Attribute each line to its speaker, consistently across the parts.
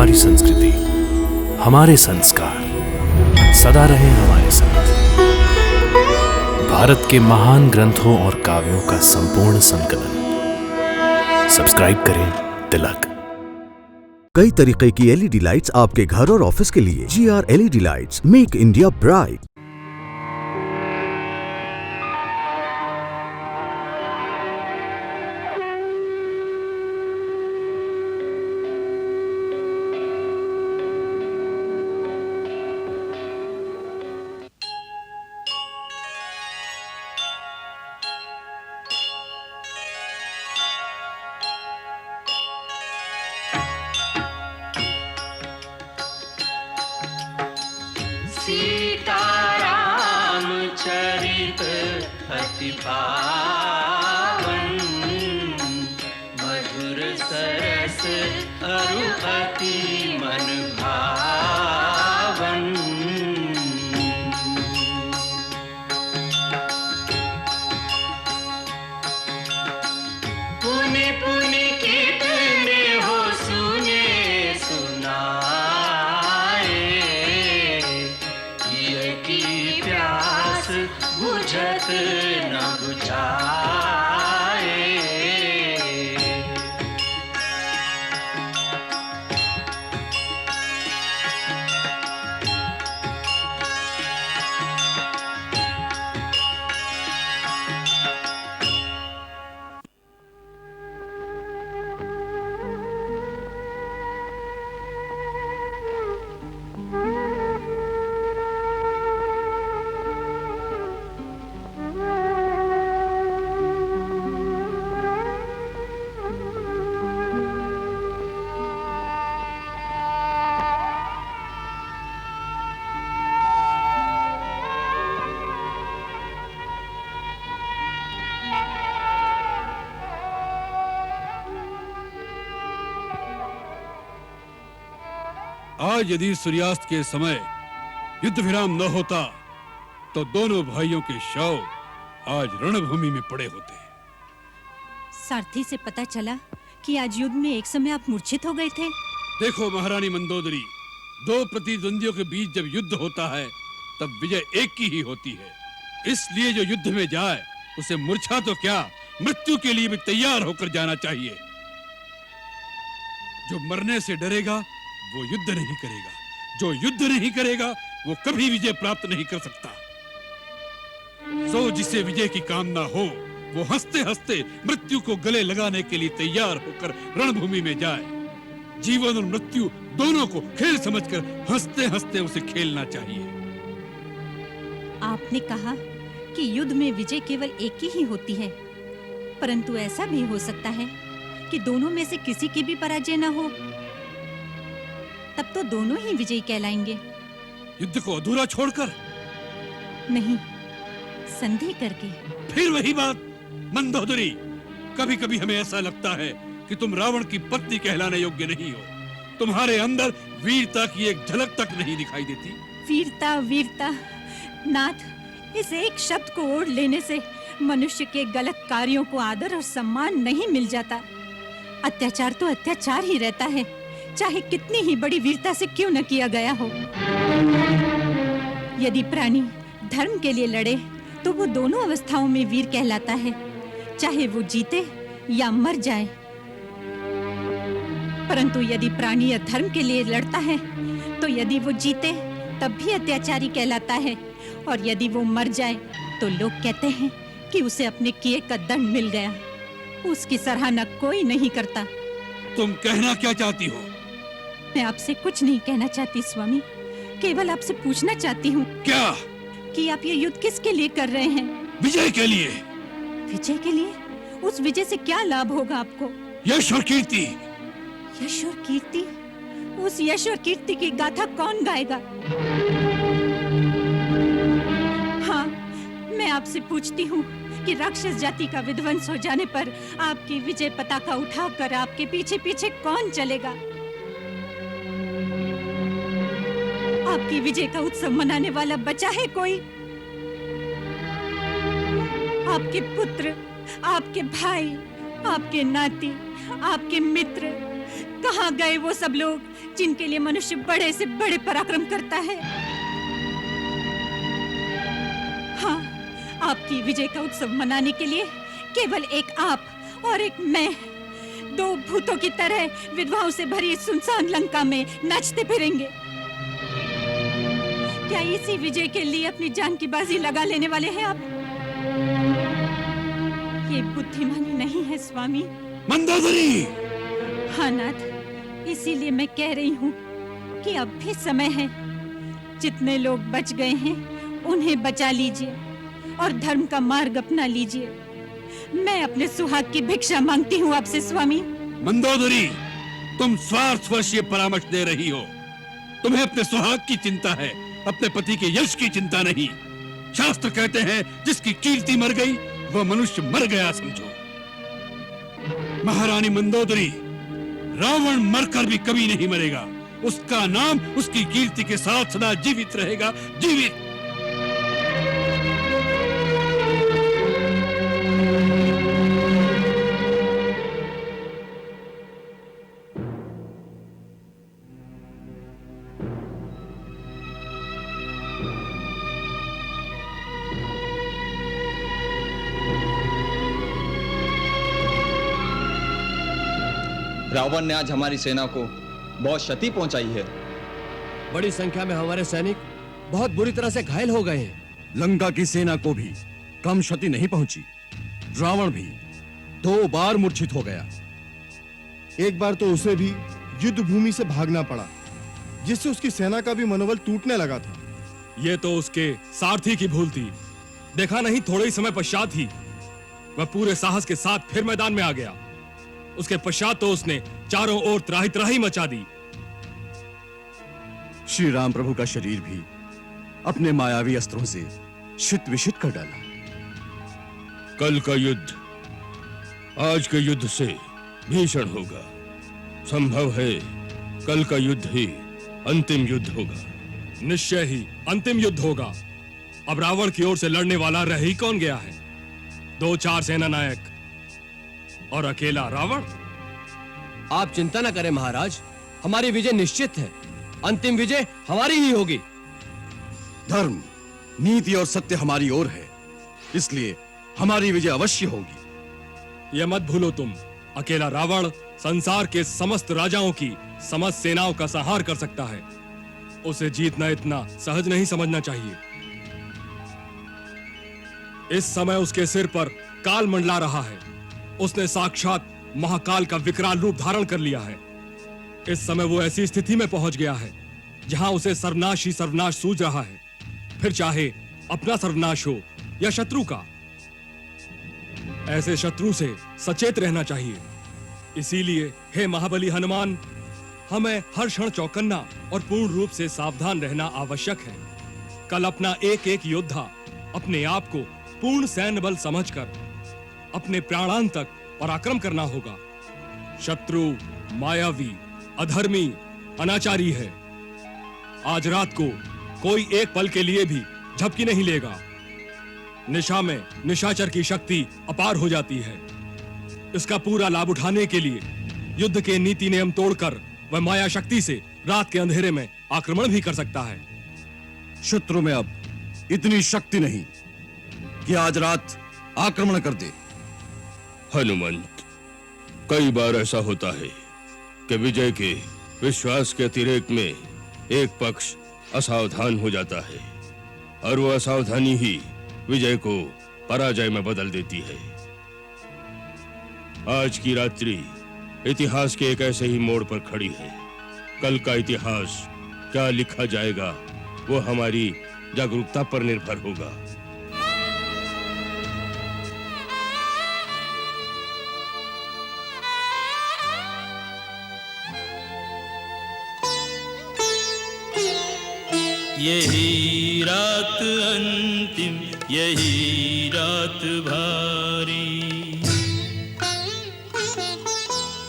Speaker 1: हमारी संस्कृति, हमारे संस्कार सदा रहे हमारे साथ। भारत के महान ग्रंथों और काव्यों का संपूर्ण संकलन। सब्सक्राइब करें तिलक।
Speaker 2: कई तरीके की एलईडी लाइट्स आपके घर और ऑफिस के लिए। GR LED lights, make India bright.
Speaker 3: Sitaram चरित अति पावन, मधुर सरस अरु अति मन भावन। पुनि पुनि कितने हो सुने सुनाए, की प्यास बुझत न बुझाए।
Speaker 4: आज यदि सूर्यास्त के समय युद्ध विराम न होता तो दोनों भाइयों के शव आज रणभूमि में पड़े होते।
Speaker 5: सारथी से पता चला कि आज युद्ध में एक समय आप मूर्छित हो गए थे।
Speaker 4: देखो महारानी मंदोदरी, दो प्रतिद्वंदियों के बीच जब युद्ध होता है तब विजय एक की ही होती है। इसलिए जो युद्ध में जाए उसे मूर्छा तो क्या, मृत्यु के लिए भी तैयार होकर जाना चाहिए। जो मरने से डरेगा वो युद्ध नहीं करेगा, जो युद्ध नहीं करेगा वो कभी विजय प्राप्त नहीं कर सकता। सो जिसे विजय की कामना हो वो हंसते हंसते मृत्यु को गले लगाने के लिए तैयार होकर रणभूमि में जाए। जीवन और मृत्यु दोनों को खेल समझकर हंसते हंसते उसे खेलना चाहिए।
Speaker 5: आपने कहा कि युद्ध में विजय केवल एक की ही होती है, परंतु ऐसा भी हो सकता है कि दोनों में से किसी की भी पराजय न हो, तब तो दोनों ही विजयी कहलाएंगे।
Speaker 4: युद्ध को अधूरा छोड़कर?
Speaker 5: नहीं, संधि करके।
Speaker 4: फिर वही बात मंदोदरी, कभी कभी हमें ऐसा लगता है कि तुम रावण की पत्नी कहलाने योग्य नहीं हो। तुम्हारे अंदर वीरता की एक झलक तक नहीं दिखाई देती।
Speaker 5: वीरता वीरता नाथ, इस एक शब्द को ओढ़ लेने से मनुष्य के गलत कार्यों को आदर और सम्मान नहीं मिल जाता। अत्याचार तो अत्याचार ही रहता है, चाहे कितनी ही बड़ी वीरता से क्यों न किया गया हो। यदि प्राणी धर्म के लिए लड़े तो वो दोनों अवस्थाओं में वीर कहलाता है, चाहे वो जीते या मर जाए। परंतु यदि प्राणी अधर्म के लिए लड़ता है तो यदि वो जीते तब भी अत्याचारी कहलाता है, और यदि वो मर जाए तो लोग कहते हैं कि उसे अपने किए का दंड मिल गया। उसकी सराहना कोई नहीं करता।
Speaker 4: तुम कहना क्या चाहती हो?
Speaker 5: मैं आपसे कुछ नहीं कहना चाहती स्वामी, केवल आपसे पूछना चाहती हूँ।
Speaker 4: क्या?
Speaker 5: कि आप ये युद्ध किसके लिए कर रहे हैं?
Speaker 4: विजय के लिए।
Speaker 5: विजय के लिए? उस विजय से क्या लाभ होगा आपको?
Speaker 4: यश और कीर्ति।
Speaker 5: यश और कीर्ति? उस यश और कीर्ति की गाथा कौन गाएगा? हाँ, मैं आपसे पूछती हूँ कि राक्षस जाति का विध्वंस हो जाने पर आपकी विजय पताका उठाकर आपके पीछे पीछे कौन चलेगा? आपकी विजय का उत्सव मनाने वाला बचा है कोई? आपके पुत्र, आपके भाई, आपके नाती, आपके मित्र, कहाँ गए वो सब लोग जिनके लिए मनुष्य बड़े से बड़े पराक्रम करता है। हाँ, आपकी विजय का उत्सव मनाने के लिए केवल एक आप और एक मैं, दो भूतों की तरह विधवाओं से भरी इस सुनसान लंका में नाचते फिरेंगे। क्या इसी विजय के लिए अपनी जान की बाजी लगा लेने वाले हैं आप? ये बुद्धिमानी नहीं है स्वामी।
Speaker 4: मंदोदरी!
Speaker 5: हाँ नाथ, इसीलिए मैं कह रही हूँ कि अब भी समय है। जितने लोग बच गए हैं उन्हें बचा लीजिए और धर्म का मार्ग अपना लीजिए। मैं अपने सुहाग की भिक्षा मांगती हूँ आपसे स्वामी।
Speaker 4: मंदोदरी, तुम स्वार्थवश ये परामर्श दे रही हो। तुम्हें अपने सुहाग की चिंता है, अपने पति के यश की चिंता नहीं। शास्त्र कहते हैं जिसकी कीर्ति मर गई वह मनुष्य मर गया समझो। महारानी मंदोदरी, रावण मरकर भी कभी नहीं मरेगा। उसका नाम उसकी कीर्ति के साथ सदा जीवित रहेगा, जीवित।
Speaker 6: रावण ने आज हमारी सेना को बहुत क्षति पहुंचाई है।
Speaker 7: बड़ी संख्या में हमारे सैनिक बहुत बुरी तरह से घायल हो गए हैं।
Speaker 8: लंका की सेना को भी कम क्षति नहीं पहुंची। रावण भी 2 बार मूर्छित हो गया।
Speaker 9: एक बार तो उसे भी युद्ध भूमि से भागना पड़ा, जिससे उसकी सेना का भी मनोबल टूटने लगा था।
Speaker 10: ये तो उसके सारथी की भूल थी। देखा नहीं, थोड़े ही समय पश्चात ही वह पूरे साहस के साथ फिर मैदान में आ गया। उसके पश्चात तो उसने चारों ओर त्राही त्राही मचा दी।
Speaker 8: श्री राम प्रभु का शरीर भी अपने मायावी अस्त्रों से शित विशित कर डाला।
Speaker 10: कल का युद्ध आज के युद्ध से भीषण होगा। संभव है कल का युद्ध ही अंतिम युद्ध होगा। निश्चय ही अंतिम युद्ध होगा। अब रावण की ओर से लड़ने वाला रह ही कौन गया है? 2-4 सेना नायक और अकेला रावण।
Speaker 7: आप चिंता न करें महाराज, हमारी विजय निश्चित है। अंतिम विजय हमारी ही होगी।
Speaker 8: धर्म, नीति और सत्य हमारी ओर है, इसलिए हमारी विजय अवश्य होगी।
Speaker 10: यह मत भूलो तुम, अकेला रावण संसार के समस्त राजाओं की समस्त सेनाओं का संहार कर सकता है। उसे जीतना इतना सहज नहीं समझना चाहिए। इस समय उसके सिर पर काल मंडला रहा है। उसने साक्षात महाकाल का विकराल रूप धारण कर लिया है। इस समय वो ऐसी स्थिति में पहुंच गया है जहां उसे सर्वनाश ही सर्वनाश सूझ रहा है, फिर चाहे अपना सर्वनाश हो या शत्रु का। ऐसे शत्रु से सचेत रहना चाहिए। इसीलिए हे महाबली हनुमान, हमें हर क्षण चौकन्ना और पूर्ण रूप से सावधान रहना आवश्यक है। कल अपना एक एक योद्धा अपने आप को पूर्ण सैन्य बल समझकर अपने प्राणांत तक पराक्रम करना होगा। शत्रु मायावी, अधर्मी, अनाचारी है। आज रात को कोई एक पल के लिए भी झपकी नहीं लेगा। निशा में निशाचर की शक्ति अपार हो जाती है। इसका पूरा लाभ उठाने के लिए युद्ध के नीति नियम तोड़कर वह माया शक्ति से रात के अंधेरे में आक्रमण भी कर सकता है।
Speaker 8: शत्रु में अब इतनी शक्ति नहीं कि आज रात आक्रमण कर दे।
Speaker 10: हनुमंत, कई बार ऐसा होता है कि विजय के विश्वास के अतिरेक में एक पक्ष असावधान हो जाता है और वह असावधानी ही विजय को पराजय में बदल देती है। आज की रात्रि इतिहास के एक ऐसे ही मोड़ पर खड़ी है। कल का इतिहास क्या लिखा जाएगा वो हमारी जागरूकता पर निर्भर होगा।
Speaker 3: यही रात अंतिम, यही रात भारी,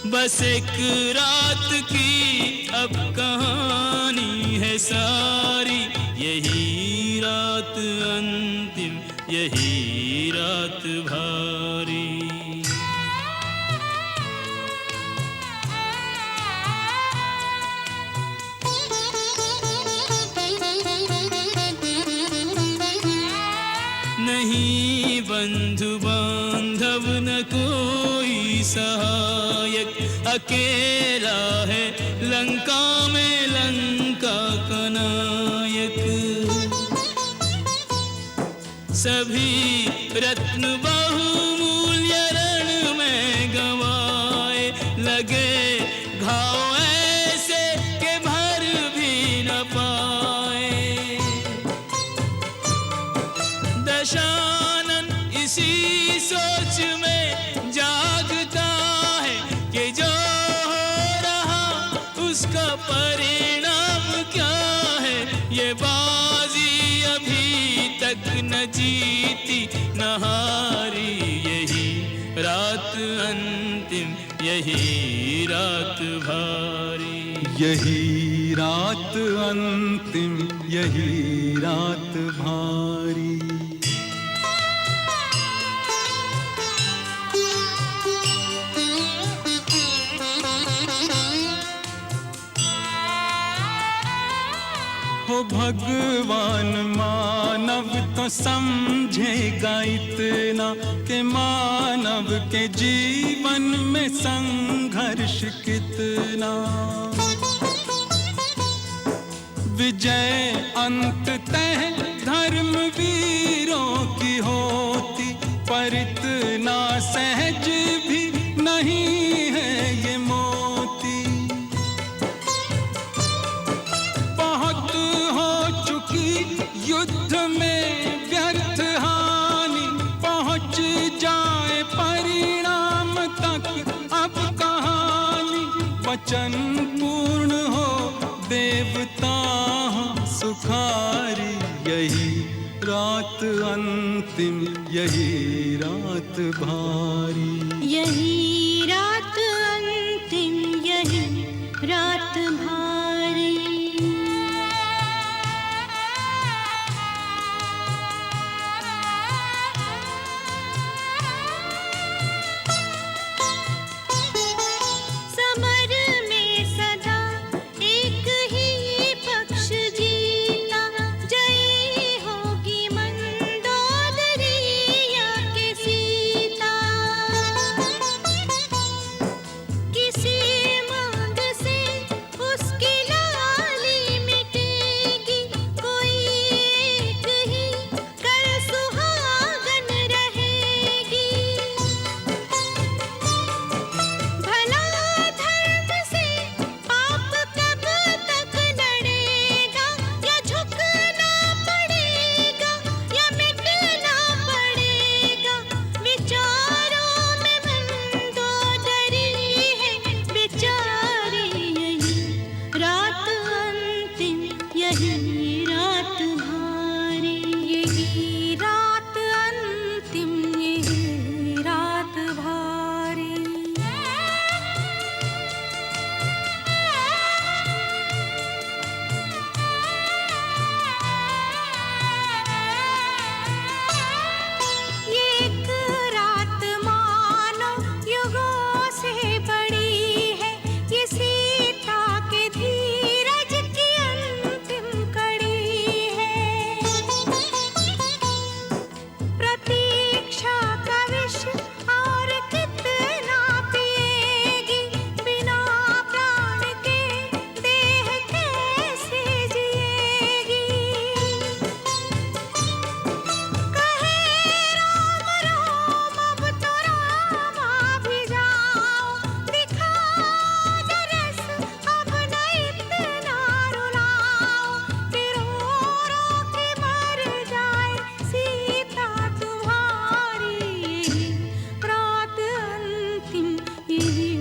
Speaker 3: बस एक रात की अब कहानी है सारी। यही रात अंतिम, यही रात भारी। बंधु बांधव न कोई सहायक, अकेला है लंका में लंका का नायक। सभी रत्न बहुमूल्य रण में गंवाए, लगे घाव ऐसे के भर भी न पाए। दशानन इसी सोच में जागता है कि जो हो रहा उसका परिणाम क्या है। ये बाजी अभी तक न जीती न हारी, यही रात अंतिम, यही रात भारी।
Speaker 11: यही रात अंतिम, यही रात भारी। हो भगवान मानव तो समझेगा इतना कि मानव के जीवन में संघर्ष कितना। विजय अंततः धर्म वीरों की होती, पर इतना सहज भी नहीं है ये मोती। बहुत हो चुकी युद्ध में व्यर्थ हानि, पहुंच जाए परिणाम तक अब कहानी। वचन पूर्ण हो देवता सुखारी, यही रात अंतिम, यही रात भारी।
Speaker 12: यही रात अंतिम, यही रात भारी। समर में सदा एक ही पक्ष जीता, जय होगी मंदोदरी या के सीता। किसी मांग से उसकी लाली मिटेगी, कोई एक ही कर सुहागन रहेगी। भला धर्म से पाप कब तक लड़ेगा, या झुकना पड़ेगा या मिटना पड़ेगा। विचारों में मंदोदरी है बेचारी, यही रात अंतिम, यही रात भारी। यही रात अंतिम, यही रात भारी। एक रात मानो युगों से बड़ी है, ये सीता के धीरज की अंतिम कड़ी है। प्रतीक्षा का विष और कितना पिएगी, बिना प्राण के देह कैसे जिएगी। कहे राम राम अब तो रामा भी जाओ, दिखा दो रस अब न इतना रुलाओ। कि रो रो के मर जाए सीता तुम्हारी, यही रात अंतिम, यही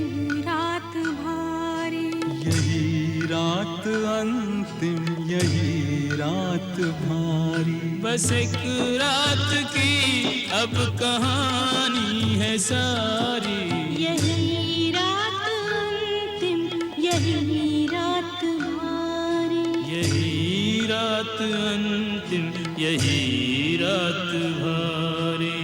Speaker 12: रात भारी।
Speaker 11: यही रात अंतिम, यही रात भारी।
Speaker 3: बस एक रात की अब कहानी है सारी।
Speaker 12: यही रात अंतिम, यही रात भारी।
Speaker 3: यही रात अंतिम, यही रात भारी।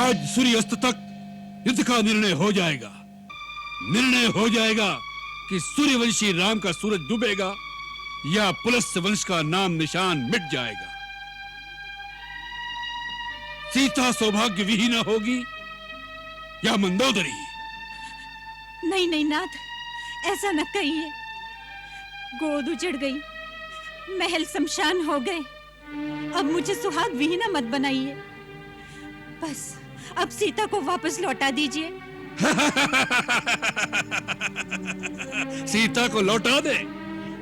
Speaker 4: आज सूर्यास्त तक युद्ध का निर्णय हो जाएगा। निर्णय हो जाएगा कि सूर्यवंशी राम का सूरज डूबेगा या पुलस्त्य वंश का नाम निशान मिट जाएगा। सीता सौभाग्य विहीना होगी या मंदोदरी।
Speaker 5: नहीं नहीं नाथ, ऐसा न कहिए। गोद उजड़ गई, महल शमशान हो गए, अब मुझे सुहाग विहीना मत बनाइए। बस अब सीता को वापस लौटा दीजिए।
Speaker 4: सीता को लौटा दे?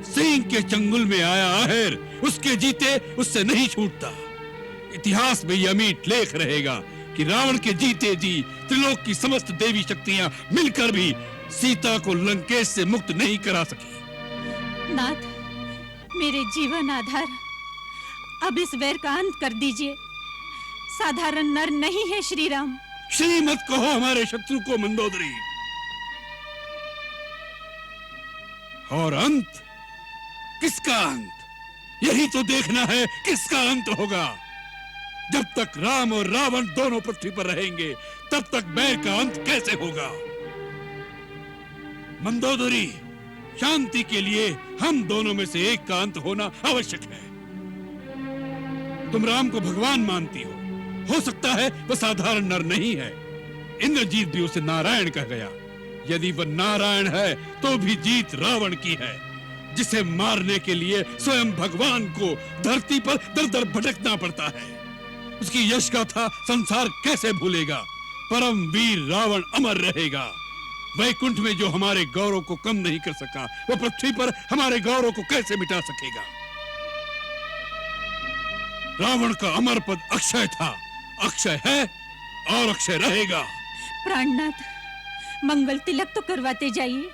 Speaker 4: सिंह के चंगुल में आया आहेर उसके जीते उससे नहीं छूटता। इतिहास में यह अमिट लेख रहेगा कि रावण के जीते जी त्रिलोक की समस्त देवी शक्तियां मिलकर भी सीता को लंकेश से मुक्त नहीं करा सकी।
Speaker 5: नाथ, मेरे जीवन आधार, अब इस वैर का अंत कर दीजिए। साधारण नर नहीं है श्री राम।
Speaker 4: श्री मत कहो हमारे शत्रु को मंदोदरी। और अंत? किसका अंत? यही तो देखना है किसका अंत होगा। जब तक राम और रावण दोनों पृथ्वी पर रहेंगे तब तक बैर का अंत कैसे होगा। मंदोदरी, शांति के लिए हम दोनों में से एक का अंत होना आवश्यक है। तुम राम को भगवान मानती हो सकता है वह साधारण नर नहीं है। इंद्रजीत भी उसे नारायण कह गया। यदि वह नारायण है तो भी जीत रावण की है, जिसे मारने के लिए स्वयं भगवान को धरती पर दर दर भटकना पड़ता है। उसकी यश गाथा संसार कैसे भूलेगा। परम वीर रावण अमर रहेगा। वैकुंठ में जो हमारे गौरव को कम नहीं कर सका, वह पृथ्वी पर हमारे गौरव को कैसे मिटा सकेगा। रावण का अमर पद अक्षय था, अक्षय है और अक्षय रहेगा।
Speaker 5: प्राणनाथ, मंगल तिलक तो करवाते जाइए।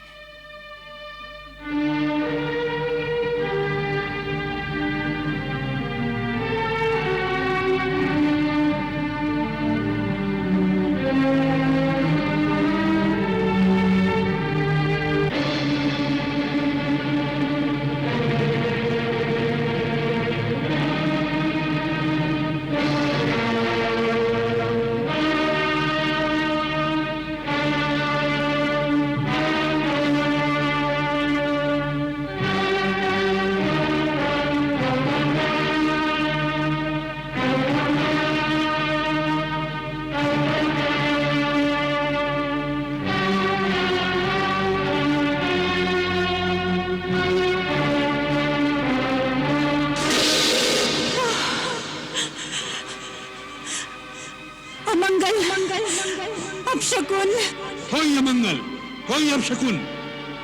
Speaker 4: कोई अमंगल, कोई अपशकुन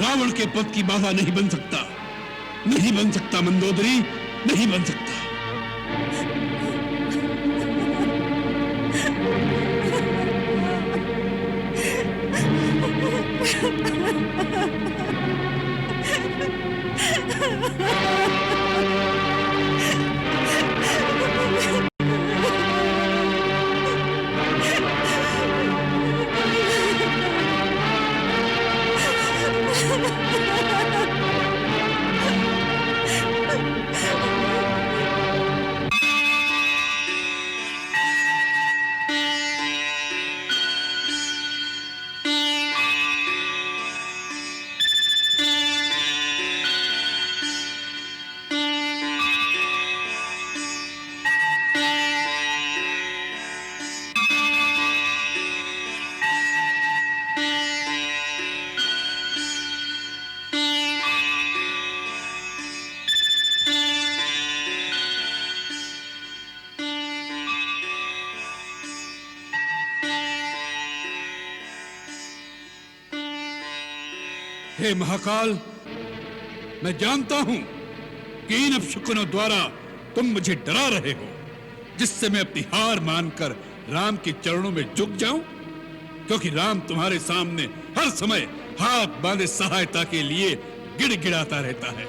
Speaker 4: रावण के पद की बाधा नहीं बन सकता। नहीं बन सकता मंदोदरी, नहीं बन सकता। हे महाकाल, मैं जानता हूं कि इन अपशकुनों द्वारा तुम मुझे डरा रहे हो, जिससे मैं अपनी हार मानकर राम के चरणों में झुक जाऊं, क्योंकि राम तुम्हारे सामने हर समय हाथ बांधे सहायता के लिए गिड़गिड़ाता रहता है।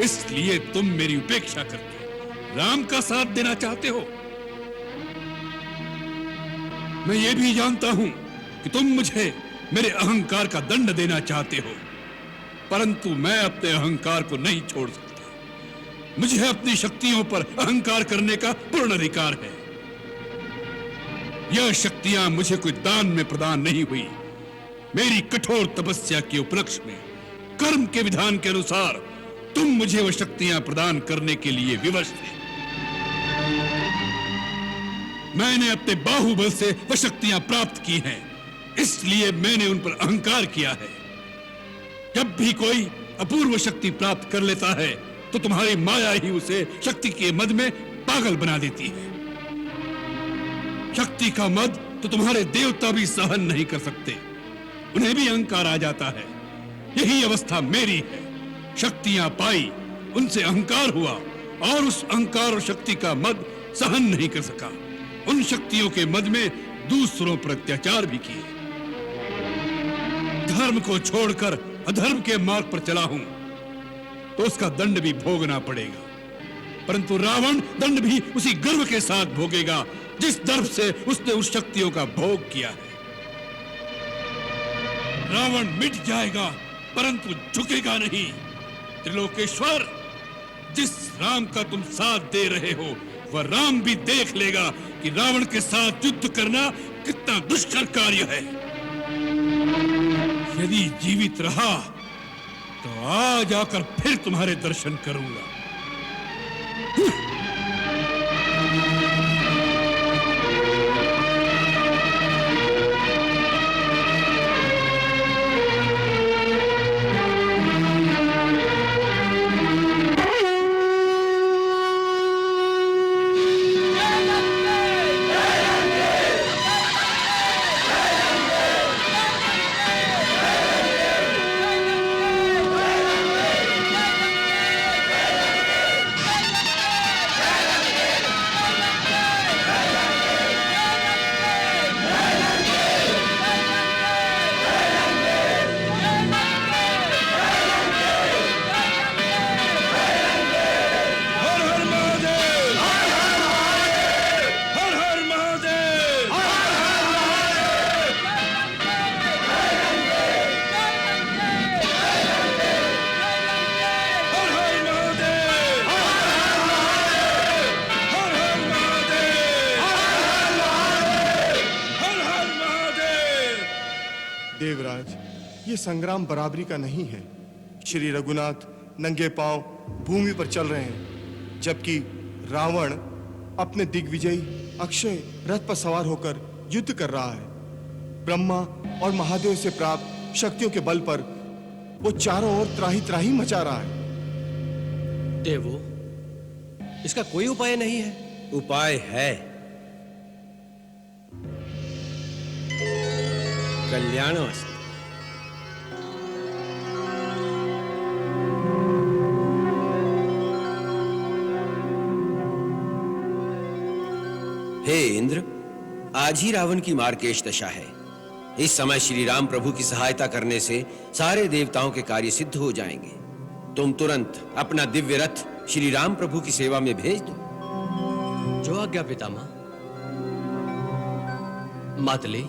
Speaker 4: इसलिए तुम मेरी उपेक्षा करके राम का साथ देना चाहते हो। मैं ये भी जानता हूं कि तुम मुझे मेरे अहंकार का दंड देना चाहते हो, परंतु मैं अपने अहंकार को नहीं छोड़ सकता। मुझे अपनी शक्तियों पर अहंकार करने का पूर्ण अधिकार है। यह शक्तियां मुझे कोई दान में प्रदान नहीं हुई। मेरी कठोर तपस्या के उपलक्ष्य में कर्म के विधान के अनुसार तुम मुझे वह शक्तियां प्रदान करने के लिए विवश थे। मैंने अपने बाहुबल से वह शक्तियां प्राप्त की हैं, इसलिए मैंने उन पर अहंकार किया है। जब भी कोई अपूर्व शक्ति प्राप्त कर लेता है तो तुम्हारी माया ही उसे शक्ति के मद में पागल बना देती है। शक्ति का मद तो तुम्हारे देवता भी सहन नहीं कर सकते, उन्हें भी अहंकार आ जाता है। यही अवस्था मेरी है। शक्तियां पाई, उनसे अहंकार हुआ और उस अहंकार और शक्ति का मद सहन नहीं कर सका। उन शक्तियों के मद में दूसरों पर अत्याचार भी किए। धर्म को छोड़कर अधर्म के मार्ग पर चला हूं तो उसका दंड भी भोगना पड़ेगा, परंतु रावण दंड भी उसी गर्व के साथ भोगेगा जिस दर्प से उसने उस शक्तियों का भोग किया है। रावण मिट जाएगा परंतु झुकेगा नहीं। त्रिलोकेश्वर, जिस राम का तुम साथ दे रहे हो वह राम भी देख लेगा कि रावण के साथ युद्ध करना कितना दुष्कर कार्य है। यदि जीवित रहा तो आज आकर फिर तुम्हारे दर्शन करूंगा।
Speaker 9: देवराज, ये संग्राम बराबरी का नहीं है। श्री रघुनाथ नंगे पांव भूमि पर चल रहे हैं, जबकि रावण अपने दिग्विजयी अक्षय रथ पर सवार होकर युद्ध कर रहा है। ब्रह्मा और महादेव से प्राप्त शक्तियों के बल पर वो चारों ओर त्राही त्राही मचा रहा है।
Speaker 7: देवो, इसका कोई उपाय नहीं है?
Speaker 13: उपाय है। कल्याणवस्तु। हे इंद्र, आज ही रावण की मार्केश दशा है। इस समय श्री राम प्रभु की सहायता करने से सारे देवताओं के कार्य सिद्ध हो जाएंगे। तुम तुरंत अपना दिव्य रथ श्री राम प्रभु की सेवा में भेज दो।
Speaker 7: जो आज्ञा पितामह। मातली,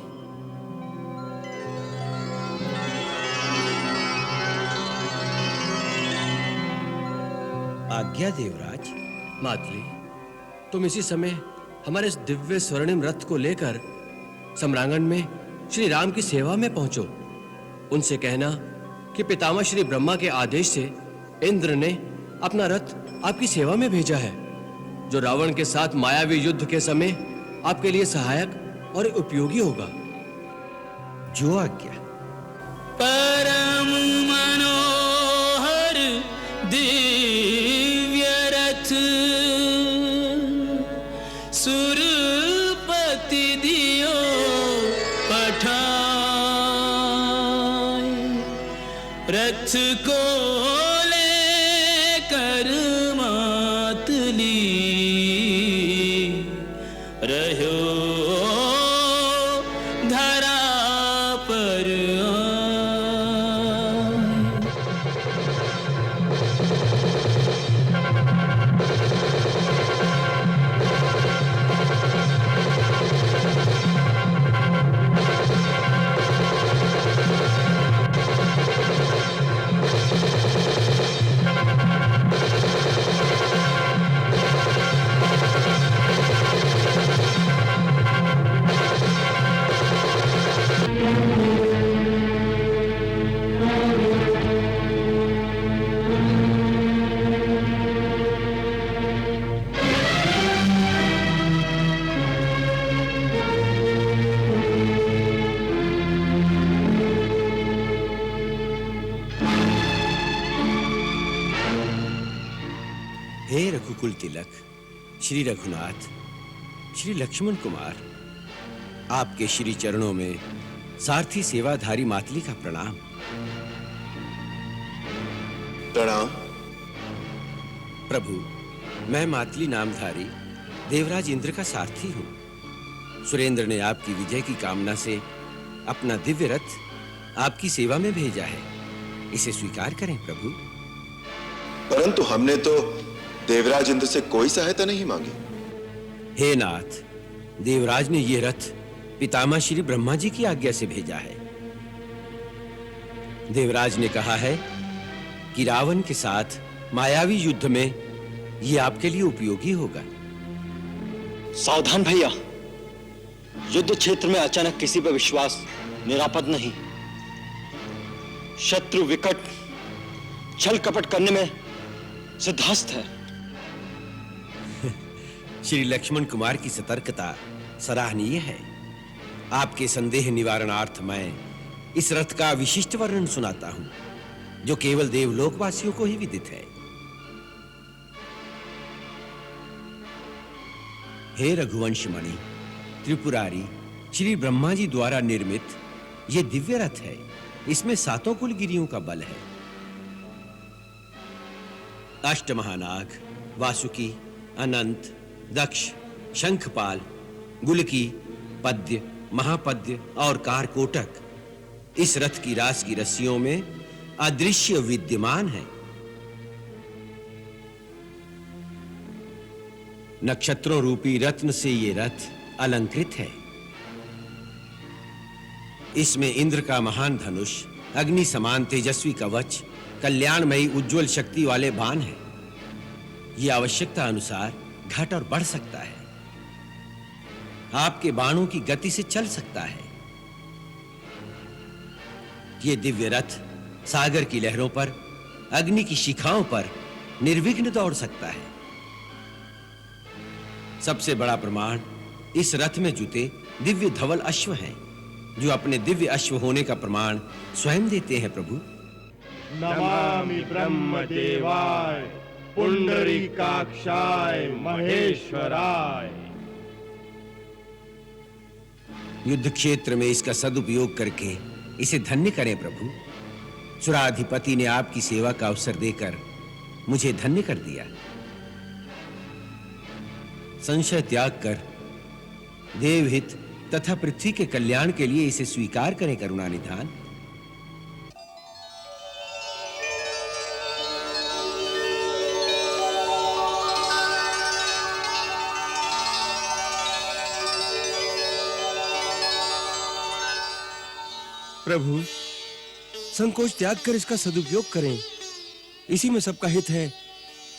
Speaker 13: आज्ञा देवराज।
Speaker 7: मातली, तुम इसी समय हमारे इस दिव्य स्वर्णिम रथ को लेकर सम्रांगण में श्री राम की सेवा में पहुंचो। उनसे कहना कि पितामह श्री ब्रह्मा के आदेश से इंद्र ने अपना रथ आपकी सेवा में भेजा है, जो रावण के साथ मायावी युद्ध के समय आपके लिए सहायक और उपयोगी होगा।
Speaker 13: जो आज्ञा।
Speaker 11: परम मनोहर दिव्य रथ सुरपति दियो पठाए, रथ को लेकर मातली रहो धरा पर
Speaker 13: मुकुल तिलक, श्री रघुनाथ, श्री लक्ष्मण कुमार, आपके श्री चरणों में सारथी सेवाधारी मातली का प्रणाम।
Speaker 14: प्रणाम।
Speaker 13: प्रभु, मैं मातली नामधारी देवराज इंद्र का सारथी हूं। सुरेंद्र ने आपकी विजय की कामना से अपना दिव्य रथ आपकी सेवा में भेजा है। इसे स्वीकार करें प्रभु।
Speaker 14: परंतु हमने तो देवराज इंद्र से कोई सहायता नहीं मांगी।
Speaker 13: हे नाथ, देवराज ने यह रथ पितामह श्री ब्रह्मा जी की आज्ञा से भेजा है। देवराज ने कहा है कि रावण के साथ मायावी युद्ध में यह आपके लिए उपयोगी होगा।
Speaker 15: सावधान भैया, युद्ध क्षेत्र में अचानक किसी पर विश्वास निरापद नहीं। शत्रु विकट छल कपट करने में सिद्धहस्त है।
Speaker 13: श्री लक्ष्मण कुमार की सतर्कता सराहनीय है। आपके संदेह निवारणार्थ मैं इस रथ का विशिष्ट वर्णन सुनाता हूं, जो केवल देवलोकवासियों को ही विदित है। हे रघुवंशमणि, त्रिपुरारी श्री ब्रह्मा जी द्वारा निर्मित यह दिव्य रथ है। इसमें 7 कुलगिरियों का बल है। अष्टमहानाग, वासुकी, अनंत, दक्ष, शंखपाल, गुलकी, पद्य, महापद्य और कारकोटक इस रथ की रास की रस्सियों में अदृश्य विद्यमान है। नक्षत्रों रूपी रत्न से ये रथ अलंकृत है। इसमें इंद्र का महान धनुष, अग्नि समान तेजस्वी कवच, कल्याणमयी उज्जवल शक्ति वाले बाण हैं। यह आवश्यकता अनुसार घट और बढ़ सकता है। आपके बाणों की गति से चल सकता है। यह दिव्य रथ सागर की लहरों पर, अग्नि की शिखाओं पर निर्विघ्न दौड़ सकता है। सबसे बड़ा प्रमाण इस रथ में जुटे दिव्य धवल अश्व हैं, जो अपने दिव्य अश्व होने का प्रमाण स्वयं देते हैं। प्रभु,
Speaker 16: नमामि ब्रह्मदेवाय पुंडरीकाक्षाय महेश्वराय।
Speaker 13: युद्ध क्षेत्र में इसका सदुपयोग करके इसे धन्य करें प्रभु। सुराधिपति ने आपकी सेवा का अवसर देकर मुझे धन्य कर दिया। संशय त्याग कर देवहित तथा पृथ्वी के कल्याण के लिए इसे स्वीकार करें करुणानिधान।
Speaker 7: प्रभु, संकोच त्याग कर इसका सदुपयोग करें। इसी में सबका हित है,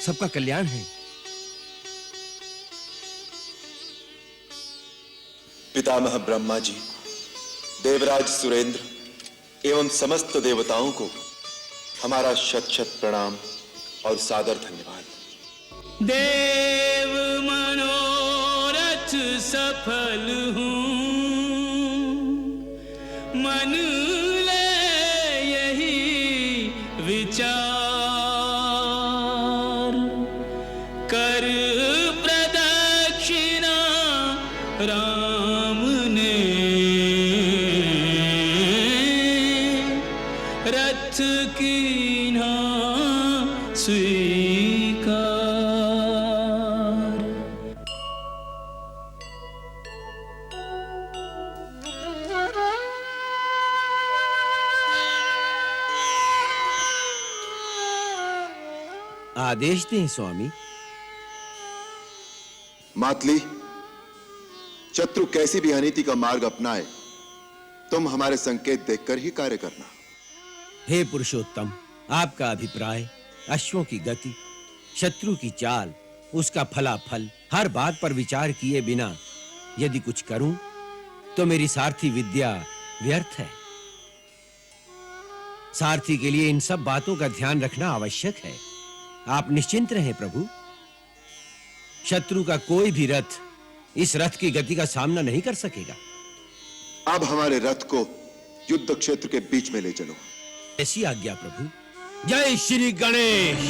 Speaker 7: सबका कल्याण है।
Speaker 14: पितामह ब्रह्मा जी, देवराज सुरेंद्र एवं समस्त देवताओं को हमारा शत शत प्रणाम और सादर धन्यवाद।
Speaker 11: देव मनोरथ सफल हूँ, मन ले यही विचार, कर प्रदक्षिणा राम ने रथ कीन्हा स्वीकार।
Speaker 13: आदेश दें स्वामी।
Speaker 14: मातली, शत्रु कैसी भी अनीति का मार्ग अपनाए, तुम हमारे संकेत देखकर ही कार्य करना।
Speaker 13: हे पुरुषोत्तम, आपका अभिप्राय, अश्वों की गति, शत्रु की चाल, उसका फलाफल, हर बात पर विचार किए बिना यदि कुछ करूं तो मेरी सारथी विद्या व्यर्थ है। सारथी के लिए इन सब बातों का ध्यान रखना आवश्यक है। आप निश्चिंत रहें प्रभु। शत्रु का कोई भी रथ इस रथ की गति का सामना नहीं कर सकेगा।
Speaker 14: अब हमारे रथ को युद्ध क्षेत्र के बीच में ले चलो।
Speaker 13: ऐसी आज्ञा प्रभु। जय श्री गणेश।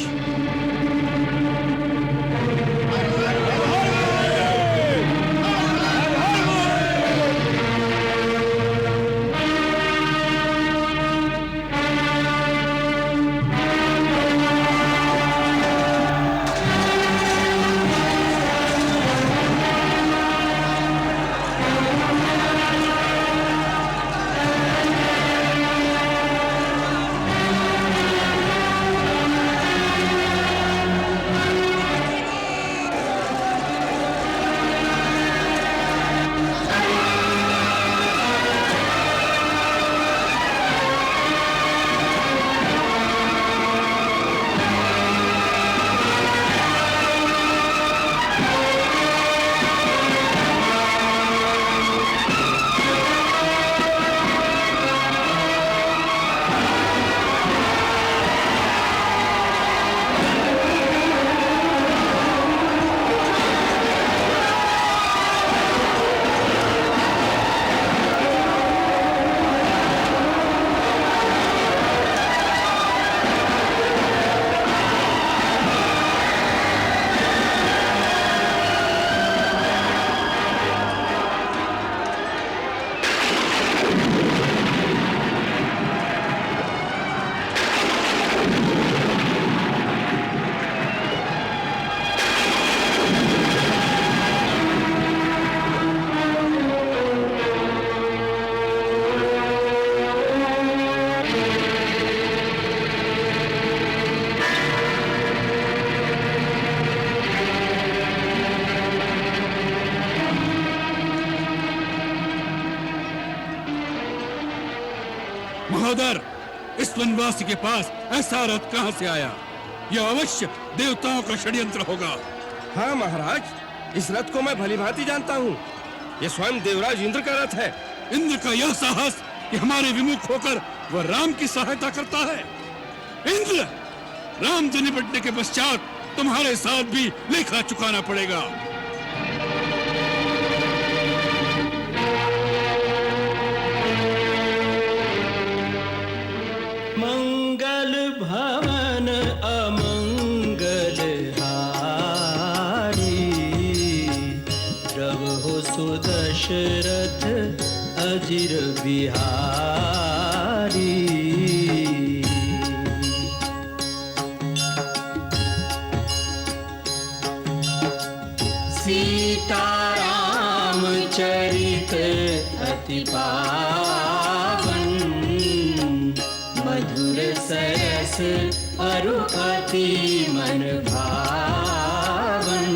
Speaker 4: महोदर, इस वनवासी के पास ऐसा रथ कहां से आया? यह अवश्य देवताओं का षड्यंत्र होगा।
Speaker 17: हाँ महाराज, इस रथ को मैं भलीभांति जानता हूँ। ये स्वयं देवराज इंद्र का रथ है।
Speaker 4: इंद्र का यह साहस कि हमारे विमुख होकर वह राम की सहायता करता है। इंद्र, राम से निपटने के पश्चात तुम्हारे साथ भी लेखा चुकाना पड़ेगा।
Speaker 11: मंगल भवन अमंगल हारी, प्रभु सुदशरथ अजिर बिहारी। सीताराम चरित अति पावन, मधुर सरस अरु अति मन भावन।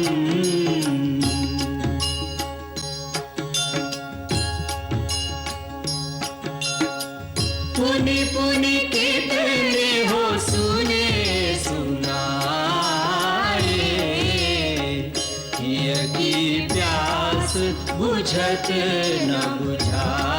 Speaker 11: पुनि पुनि कितने हो सुने सुनाए, की प्यास बुझत न बुझा।